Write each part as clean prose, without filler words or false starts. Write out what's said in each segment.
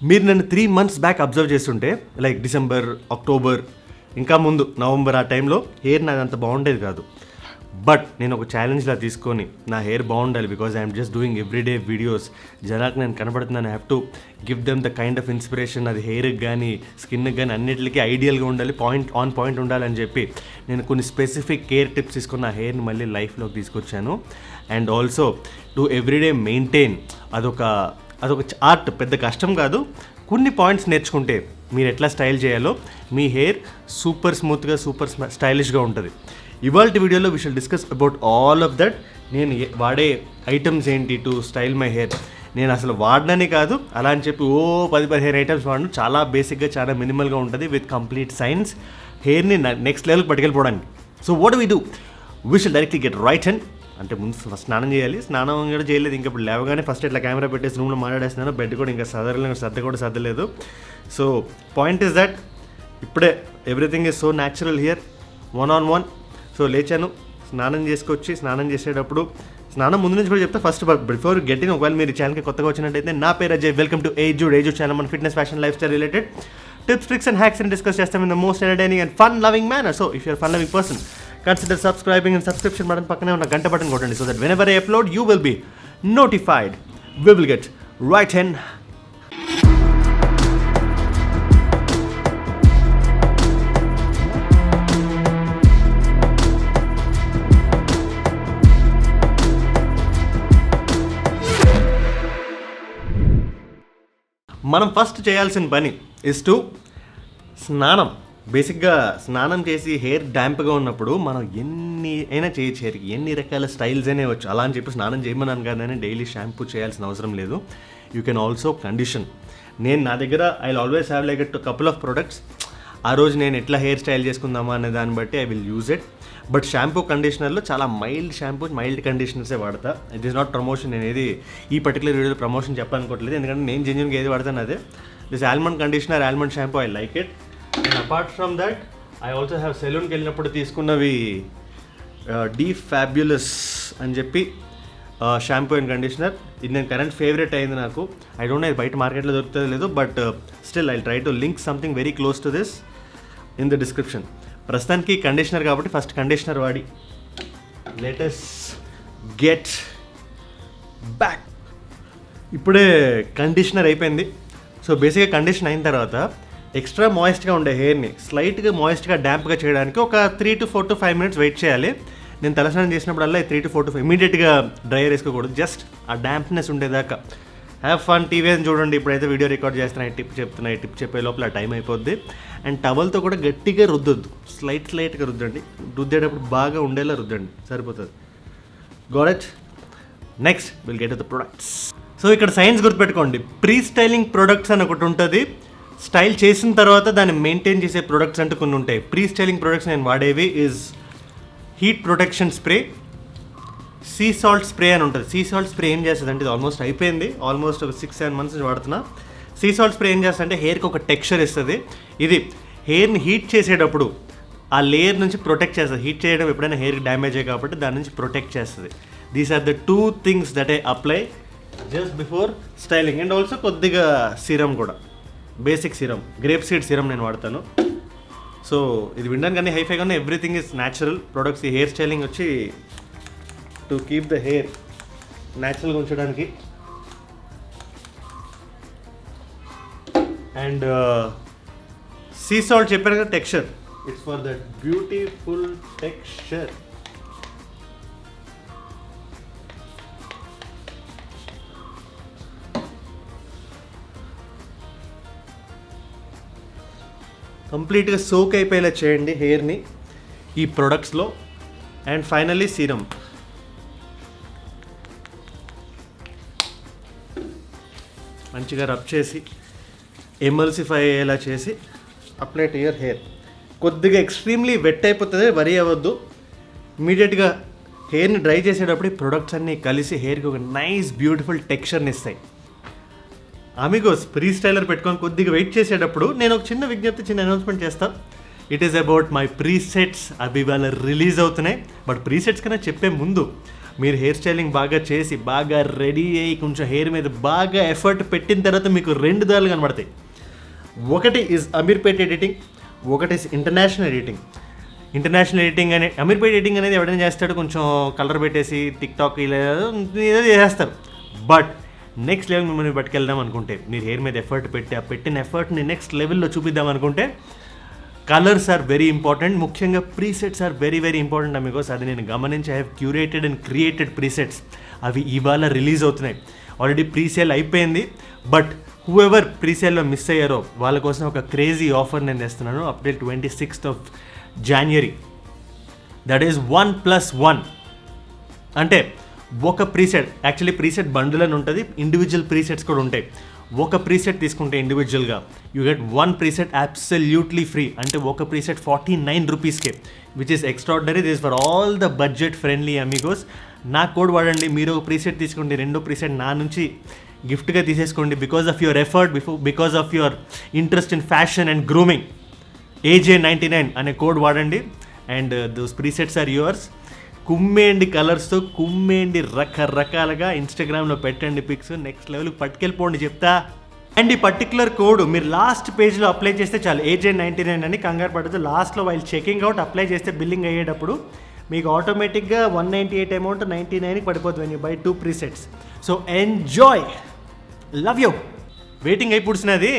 మీరు నన్ను 3 months back observe చేస్తుంటే లైక్ డిసెంబర్, అక్టోబర్, ఇంకా ముందు నవంబర్ ఆ టైంలో హెయిర్ నాది అంత బాగుండేది కాదు. బట్ నేను ఒక ఛాలెంజ్లా తీసుకొని నా హెయిర్ బాగుండాలి, because I'm just doing everyday videos, జనాలకు నేను కనబడుతున్నాను, I have to give them the kind of inspiration. అది హెయిర్కి కానీ స్కిన్కి కానీ అన్నిటికీ ఐడియల్గా ఉండాలి, పాయింట్ ఉండాలని చెప్పి నేను కొన్ని స్పెసిఫిక్ కేర్ టిప్స్ తీసుకొని నా హెయిర్ని మళ్ళీ లైఫ్లోకి తీసుకొచ్చాను. And also to everyday maintain, అదొక ఆర్ట్, పెద్ద కష్టం కాదు. కొన్ని పాయింట్స్ నేర్చుకుంటే మీరు ఎట్లా స్టైల్ చేయాలో మీ హెయిర్ సూపర్ స్మూత్గా, సూపర్ స్టైలిష్గా ఉంటుంది. ఇవాళ వీడియోలో we shall discuss about all of that. నేను వాడే ఐటమ్స్ ఏంటి టు స్టైల్ మై హెయిర్. నేను అసలు వాడనని కాదు, అలా అని చెప్పి 10-15 ఐటమ్స్ వాడను. చాలా బేసిక్గా, చాలా మినిమల్గా ఉంటుంది విత్ కంప్లీట్ సైన్స్, హెయిర్ని నెక్స్ట్ లెవెల్కి పట్టుకెళ్ళిపోవడానికి. So what we do, we shall directly get right hand. అంటే ముందు ఫస్ట్ స్నానం చేయాలి. స్నానం కూడా చేయలేదు ఇంకా. ఇప్పుడు లేవగానే ఫస్ట్ ఇట్లా కెమెరా పెట్టేసి రూమ్లో మాట్లాడేస్తున్నాను. బెడ్ కూడా ఇంకా సర్దలేదు. సో పాయింట్ ఇస్ దట్ ఇప్పుడే everything is so natural here, 1-on-1. So లేచాను, స్నానం చేసుకొచ్చి, స్నానం చేసేటప్పుడు స్నానం ముందు నుంచి కూడా చెప్తా. ఫస్ట్ బిఫోర్ గెటింగ్, ఒకవేళ మీరు ఛానల్కి కొత్తగా వచ్చినట్టయితే, నా పేరు Ajay, welcome to Aye Jude channel. మన fitness, fashion, lifestyle related tips, tricks and hacks అని డిస్కస్ చేస్తాం in the most entertaining and fun loving manner. So if you're fun loving person, consider subscribing and subscription button పక్కనే ఉన్న గంట button కొట్టండి, so that whenever I upload you will be notified. We will get right in. మనం first చేయాల్సిన పని is to స్నానం. బేసిక్గా స్నానం చేసి హెయిర్ డ్యాంప్గా ఉన్నప్పుడు మనం ఎన్ని అయినా చేయొచ్చు, హెయిర్కి ఎన్ని రకాల స్టైల్స్ అయినా వచ్చు. అలా అని చెప్పి స్నానం చేయమన్నాను కానీ డైలీ షాంపూ చేయాల్సిన అవసరం లేదు. You can also condition. నా దగ్గర I will always have like couple of products. ఆ రోజు నేను ఎట్లా హెయిర్ స్టైల్ చేసుకుందామా అనే దాన్ని బట్టి I will use it. But shampoo, కండిషనర్లో చాలా మైల్డ్ కండిషనర్సే వాడతా. It is not promotion. నేను ఏది ఈ పర్టికులర్ వీడియోలో ప్రమోషన్ చెప్పాలనుకోవట్లేదు, ఎందుకంటే నేను జెన్యున్గా ఏది వాడతాను అదే. This almond conditioner, almond shampoo, I like it. And apart from that I also have సెలూన్కి వెళ్ళినప్పుడు తీసుకున్నవి డీ ఫ్యాబ్యులస్ అని చెప్పి షాంపూ అండ్ కండిషనర్. ఇది నేను కరెంట్ ఫేవరెట్ అయింది నాకు. ఐ డోంట్ నో ఇది బయట మార్కెట్లో దొరుకుతుందో లేదు, but still I try to link something very close to this in the description. ప్రస్తుతానికి కండిషనర్ కాబట్టి ఫస్ట్ కండిషనర్ వాడి లెట్ us గెట్ బ్యాక్. ఇప్పుడే కండిషనర్ అయిపోయింది. సో బేసిక్గా కండిషన్ అయిన తర్వాత ఎక్స్ట్రా మాయిస్ట్గా ఉండే హెయిర్ని స్లైట్గా మాయిస్ట్గా డ్యాంప్గా చేయడానికి ఒక 3 to 4 to 5 minutes వెయిట్ చేయాలి. నేను తలస్నానం చేసినప్పుడల్లా 3 to 4 to 5 ఇమీడియట్గా డ్రైయర్ వేసుకోకూడదు, జస్ట్ ఆ డ్యాంప్నెస్ ఉండేదాకా. Have fun. టీవీ అని చూడండి. ఇప్పుడైతే వీడియో రికార్డ్ చేస్తున్నా, ఈ టిప్ చెప్పే లోపల టైం అయిపోద్ది. అండ్ టవల్తో కూడా గట్టిగా రుద్దొద్దు, స్లైట్గా రుద్దండి. రుద్దేటప్పుడు బాగా ఉండేలా రుద్దండి, సరిపోతుంది. Got it. Next will get the products. So ఇక్కడ సైన్స్ గుర్తుపెట్టుకోండి. ప్రీ స్టైలింగ్ ప్రొడక్ట్స్ అని ఒకటి ఉంటుంది, స్టైల్ చేసిన తర్వాత దాన్ని మెయింటైన్ చేసే ప్రొడక్ట్స్ అంటూ కొన్ని ఉంటాయి. ప్రీ స్టైలింగ్ ప్రొడక్ట్స్ నేను వాడేవి is heat protection spray, sea salt spray అని ఉంటుంది. సీ సాల్ట్ స్ప్రే ఏం చేస్తుంది అంటే, ఇది ఆల్మోస్ట్ అయిపోయింది, ఆల్మోస్ట్ ఒక 6-7 months నుంచి వాడుతున్నా. సీ సాల్ట్ స్ప్రే ఏం చేస్తుంది అంటే హెయిర్కి ఒక టెక్స్చర్ ఇస్తుంది. ఇది హెయిర్ని హీట్ చేసేటప్పుడు ఆ లేయర్ నుంచి ప్రొటెక్ట్ చేస్తుంది. హీట్ చేయడం ఎప్పుడైనా హెయిర్కి డ్యామేజ్ అయ్యి కాబట్టి దాని నుంచి ప్రొటెక్ట్ చేస్తుంది. These are the 2 things that I apply just before styling. And also కొద్దిగా సిరం కూడా, basic serum, grape seed serum నేను వాడతాను. సో ఇది వినడానికి కానీ హైఫైగానే ఎవ్రీథింగ్ ఈజ్ న్యాచురల్ ప్రొడక్ట్స్. ఈ హెయిర్ స్టైలింగ్ వచ్చి టు కీప్ ద హెయిర్ న్యాచురల్గా ఉంచడానికి. అండ్ సీ సాల్ట్ చెప్పాను కదా, texture, it's for that beautiful texture. కంప్లీట్గా సోక్ అయిపోయేలా చేయండి హెయిర్ని ఈ ప్రొడక్ట్స్లో. And finally serum. మంచిగా రబ్ చేసి ఎమల్సిఫై అయ్యేలా చేసి అప్లై టు యువర్ హెయిర్. కొద్దిగా ఎక్స్ట్రీమ్లీ వెట్ అయిపోతుంది, వరీ అవ్వద్దు. ఇమీడియట్గా హెయిర్ని డ్రై చేసేటప్పుడు ఈ ప్రొడక్ట్స్ అన్నీ కలిసి హెయిర్కి ఒక నైస్ బ్యూటిఫుల్ టెక్స్చర్ని ఇస్తాయి. అమిగోస్, ప్రీ స్టైలర్ పెట్టుకొని కొద్దిగా వెయిట్ చేసేటప్పుడు నేను ఒక చిన్న విజ్ఞప్తి, చిన్న అనౌన్స్మెంట్ చేస్తాను. It is about my presets. అవి ఇవాళ రిలీజ్ అవుతున్నాయి. బట్ ప్రీసెట్స్ కన్నా చెప్పే ముందు మీరు హెయిర్ స్టైలింగ్ బాగా చేసి బాగా రెడీ అయ్యి కొంచెం హెయిర్ మీద బాగా ఎఫర్ట్ పెట్టిన తర్వాత మీకు 2 దారులు కనబడతాయి. ఒకటి ఈజ్ అమీర్పేట్ ఎడిటింగ్, ఒకటి is international editing. International editing అనే అమీర్పేట్ ఎడిటింగ్ అనేది ఎవరైనా చేస్తాడు, కొంచెం కలర్ పెట్టేసి టిక్టాక్ ఇలా ఏదో చేసేస్తారు. బట్ నెక్స్ట్ లెవెల్ మిమ్మల్ని పట్టుకెళ్దాం అనుకుంటే, మీరు హెయిర్ మీద ఎఫర్ట్ పెట్టి ఆ పెట్టిన ఎఫర్ట్ని నెక్స్ట్ లెవెల్లో చూపిద్దాం అనుకుంటే కలర్స్ ఆర్ వెరీ ఇంపార్టెంట్. ముఖ్యంగా presets are very very important. Because అది నేను గమనించి I have curated and created presets. అవి ఇవాళ రిలీజ్ అవుతున్నాయి. ఆల్రెడీ ప్రీసేల్ అయిపోయింది. బట్ హూఎవర్ ప్రీసేల్లో మిస్ అయ్యారో వాళ్ళ కోసం ఒక క్రేజీ ఆఫర్ నేను తెస్తున్నాను. Up till 26th of January. That is 1+1. అంటే ఒక ప్రీసెట్, యాక్చువల్లీ ప్రీసెట్ బండిల్ అని ఉంటుంది, ఇండివిజువల్ ప్రీసెట్స్ కూడా ఉంటాయి. ఒక ప్రీసెట్ తీసుకుంటే ఇండివిజువల్గా you get 1 preset absolutely free. అంటే ఒక ప్రీసెట్ 49 రూపీస్కే, which is extraordinary. This for all the budget friendly amigos. నా కోడ్ వాడండి. మీరు ఒక ప్రీసెట్ తీసుకోండి, 2వ ప్రీసెట్ నా నుంచి గిఫ్ట్గా తీసేసుకోండి. Because of your effort, because of your interest in fashion and grooming. AJ99 అనే కోడ్ వాడండి and those presets are yours. కుమ్మేండి కలర్స్తో, కుమ్మేండి రకరకాలుగా ఇన్స్టాగ్రామ్లో పెట్టండి పిక్స్. నెక్స్ట్ లెవెల్కి పట్టుకెళ్ళిపోండి చెప్తా. అండ్ ఈ పర్టికులర్ కోడ్ మీరు లాస్ట్ పేజ్లో అప్లై చేస్తే చాలు, AJ99 అని. కంగారు పడదు. లాస్ట్లో వైల్ చెకింగ్ అవుట్ అప్లై చేస్తే బిల్లింగ్ అయ్యేటప్పుడు మీకు ఆటోమేటిక్గా 198 అమౌంట్ 99కి పడిపోతుంది when you buy 2 presets. So enjoy, love you. Waiting అయిపోతున్నది.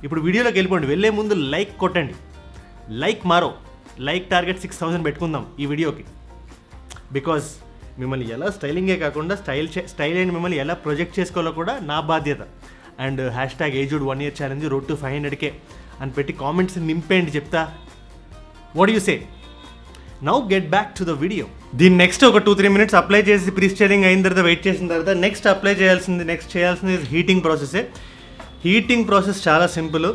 ఇప్పుడు వీడియోలోకి వెళ్ళిపోండి. వెళ్ళే ముందు లైక్ కొట్టండి. లైక్ మారో, లైక్ టార్గెట్ 6000 పెట్టుకుందాం ఈ వీడియోకి. బికాజ్ మిమ్మల్ని ఎలా స్టైలింగే కాకుండా స్టైల్ అయిన మిమ్మల్ని ఎలా ప్రొజెక్ట్ చేసుకోవాలో కూడా నా బాధ్యత. And #Aye Jude 1 year challenge, road to 500K అని పెట్టి కామెంట్స్ నింపేయండి చెప్తా. What you say? Now get back to the video. దీన్ని నెక్స్ట్ ఒక 2-3 minutes అప్లై చేసి ప్రీ స్టైలింగ్ అయిన తర్వాత వెయిట్ చేసిన తర్వాత నెక్స్ట్ చేయాల్సింది హీటింగ్ ప్రాసెసే. హీటింగ్ ప్రాసెస్ చాలా సింపుల్.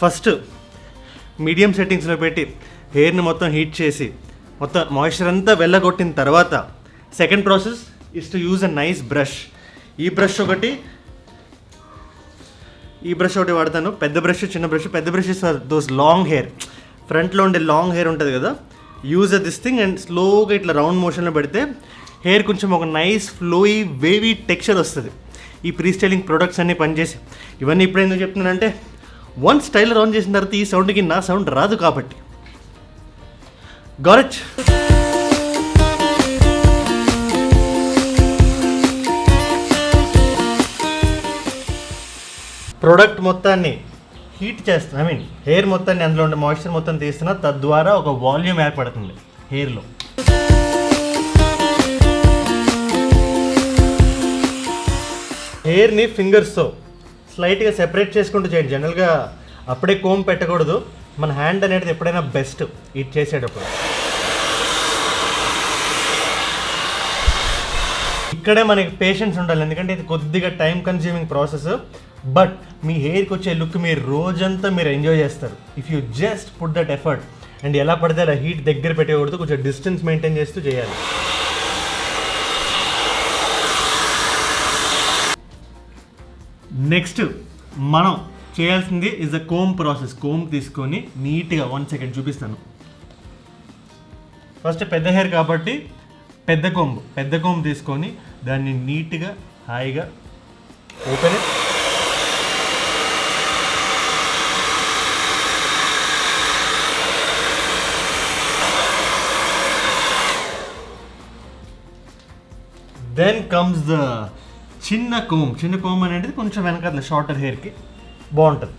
ఫస్ట్ మీడియం సెట్టింగ్స్లో పెట్టి హెయిర్ని మొత్తం హీట్ చేసి మొత్తం మాయిశ్చర్ అంతా వెళ్ళగొట్టిన తర్వాత second process is to use a nice brush. ఈ బ్రష్ ఒకటి వాడతాను. పెద్ద బ్రష్, చిన్న బ్రష్. పెద్ద brush is for those long hair, ఫ్రంట్లో ఉండే లాంగ్ హెయిర్ ఉంటుంది కదా. యూజ్ దిస్ థింగ్ అండ్ స్లోగా ఇట్లా రౌండ్ మోషన్లో పెడితే హెయిర్ కొంచెం ఒక నైస్ ఫ్లోయీ వేవీ టెక్స్చర్ వస్తుంది. ఈ ప్రీ స్టైలింగ్ ప్రొడక్ట్స్ అన్నీ పనిచేసి. ఇవన్నీ ఇప్పుడు ఎందుకు చెప్తున్నానంటే, వన్ స్టైలర్ ఆన్ చేసిన తర్వాత ఈ సౌండ్కి నా సౌండ్ రాదు కాబట్టి. Got it? ప్రోడక్ట్ మొత్తాన్ని హీట్ చేస్తున్నా, హెయిర్ మొత్తాన్ని అందులో ఉండే మాయిశ్చర్ మొత్తం తీస్తున్నా. తద్వారా ఒక వాల్యూమ్ ఏర్పడుతుంది హెయిర్లో. హెయిర్ని ఫింగర్స్తో స్లైట్గా సెపరేట్ చేసుకుంటూ చేయండి. జనరల్గా అప్పుడే కోమ్ పెట్టకూడదు. మన హ్యాండ్ అనేది ఎప్పుడైనా బెస్ట్ ఇది చేసేటప్పుడు. ఇక్కడే మనకి పేషెన్స్ ఉండాలి, ఎందుకంటే ఇది కొద్దిగా టైం కన్జ్యూమింగ్ ప్రాసెస్. బట్ మీ హెయిర్కి వచ్చే లుక్ మీరు రోజంతా మీరు ఎంజాయ్ చేస్తారు if you just put that effort. And ఎలా పడితే అలా హీట్ దగ్గర పెట్టకూడదు, కొంచెం డిస్టెన్స్ మెయింటైన్ చేస్తూ చేయాలి. నెక్స్ట్ మనం చేయాల్సింది is the comb process. Comb తీసుకొని నీట్గా 1 second చూపిస్తాను. ఫస్ట్ పెద్ద హెయిర్ కాబట్టి పెద్ద కోమ్ తీసుకొని దాన్ని నీట్గా హాయిగా open it. Then comes the చిన్న కోమ్ అనేది కొంచెం వెనకాల షార్టర్ హెయిర్కి బాగుంటుంది.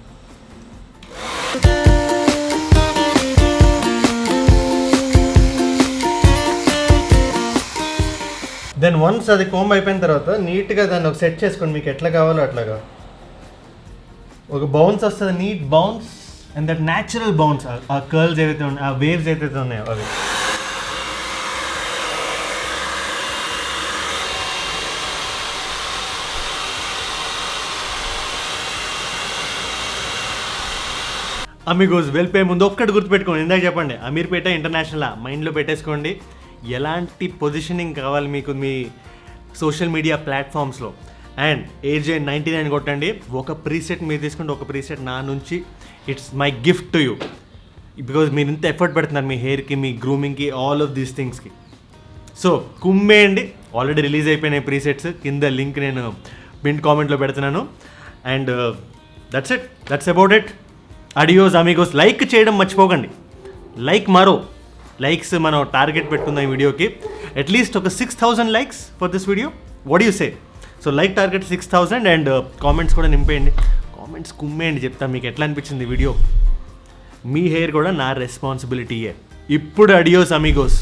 దెన్ వన్స్ అది కోమ్ అయిపోయిన తర్వాత నీట్గా దాన్ని ఒక సెట్ చేసుకోండి, మీకు ఎట్లా కావాలో అట్లాగా. ఒక బౌన్స్ వస్తుంది, neat bounce. And that natural bounce, ఆ కర్ల్స్ ఏవైతే ఉన్నాయో, ఆ వేవ్స్ ఏదైతే ఉన్నాయో అవి. అమిగోస్ వెళ్ళిపోయే ముందు ఒక్కటి గుర్తుపెట్టుకోండి, ఇందాక చెప్పండి అమీర్పేట ఇంటర్నేషనల్ మైండ్లో పెట్టేసుకోండి. ఎలాంటి పొజిషనింగ్ కావాలి మీకు మీ సోషల్ మీడియా ప్లాట్ఫామ్స్లో. అండ్ AJ99 కొట్టండి. ఒక ప్రీసెట్ మీరు తీసుకుంటే ఒక ప్రీసెట్ నా నుంచి it's my gift to you. Because మీరు ఇంత ఎఫర్ట్ పెడుతున్నారు మీ హెయిర్కి, మీ గ్రూమింగ్కి, ఆల్ ఆఫ్ దీస్ థింగ్స్కి. సో కుమ్మేయండి, ఆల్రెడీ రిలీజ్ అయిపోయినాయి ప్రీసెట్స్, కింద లింక్ నేను పిన్ కామెంట్లో పెడుతున్నాను. And that's about it. అడియోస్ అమిగోస్. లైక్ చేయడం మర్చిపోకండి. లైక్ మారో లైక్స్ మనం టార్గెట్ పెట్టుకుందాం ఈ వీడియోకి. అట్లీస్ట్ ఒక 6,000 likes for this video. What you say? So like target 6,000 and comments కూడా నింపేయండి. కామెంట్స్ కుమ్మేయండి, చెప్తా మీకు ఎట్లా అనిపించింది వీడియో. మీ హెయిర్ కూడా నా రెస్పాన్సిబిలిటీయే. ఇప్పుడు అడియోస్ అమిగోస్.